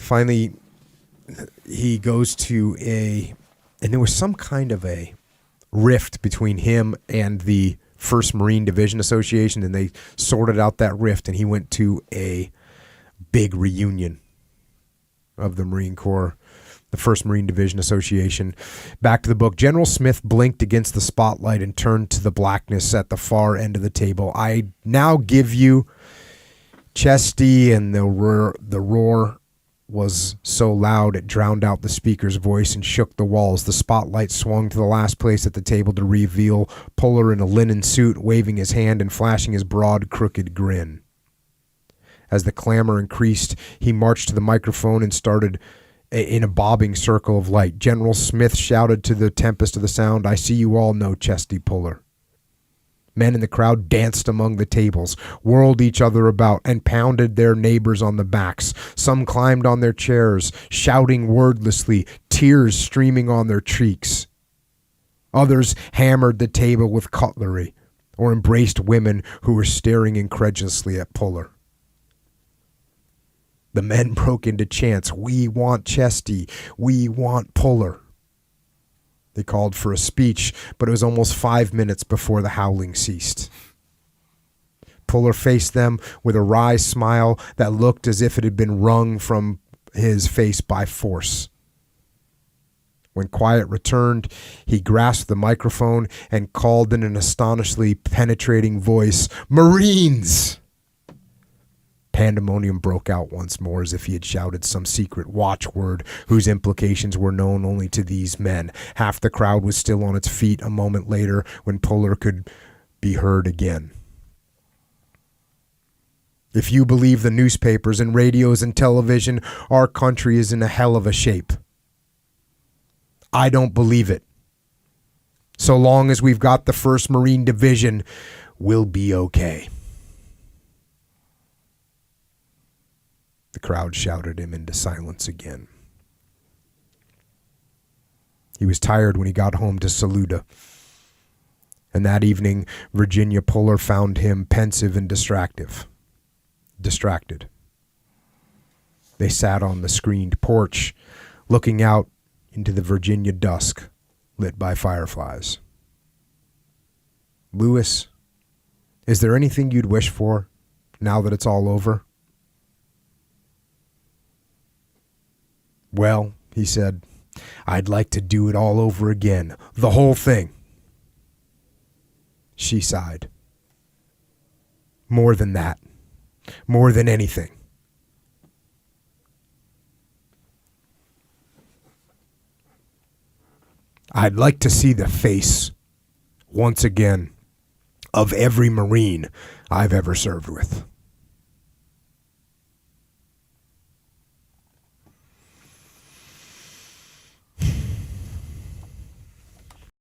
Finally, he goes to and there was some kind of a rift between him and the 1st Marine Division Association, and they sorted out that rift, and he went to a big reunion of the Marine Corps, the 1st Marine Division Association. Back to the book. General Smith blinked against the spotlight and turned to the blackness at the far end of the table. I now give you Chesty, and the roar was so loud it drowned out the speaker's voice and shook the walls. The spotlight swung to the last place at the table to reveal Puller in a linen suit, waving his hand and flashing his broad, crooked grin. As the clamor increased, he marched to the microphone and started in a bobbing circle of light. General Smith shouted to the tempest of the sound, "I see you all know Chesty Puller." Men in the crowd danced among the tables, whirled each other about, and pounded their neighbors on the backs. Some climbed on their chairs, shouting wordlessly, tears streaming on their cheeks. Others hammered the table with cutlery or embraced women who were staring incredulously at Puller. The men broke into chants, "We want Chesty, we want Puller." They called for a speech, but it was almost 5 minutes before the howling ceased. Puller faced them with a wry smile that looked as if it had been wrung from his face by force. When quiet returned, he grasped the microphone and called in an astonishingly penetrating voice, "Marines!" Pandemonium broke out once more, as if he had shouted some secret watchword whose implications were known only to these men. Half the crowd was still on its feet a moment later when Puller could be heard again. "If you believe the newspapers and radios and television, our country is in a hell of a shape. I don't believe it. So long as we've got the 1st Marine Division, we'll be okay." The crowd shouted him into silence again. He was tired when he got home to Saluda. And that evening, Virginia Puller found him pensive and distracted. They sat on the screened porch, looking out into the Virginia dusk, lit by fireflies. "Lewis, is there anything you'd wish for now that it's all over?" "Well," he said, "I'd like to do it all over again. The whole thing." She sighed. "More than that. More than anything." "I'd like to see the face, once again, of every Marine I've ever served with."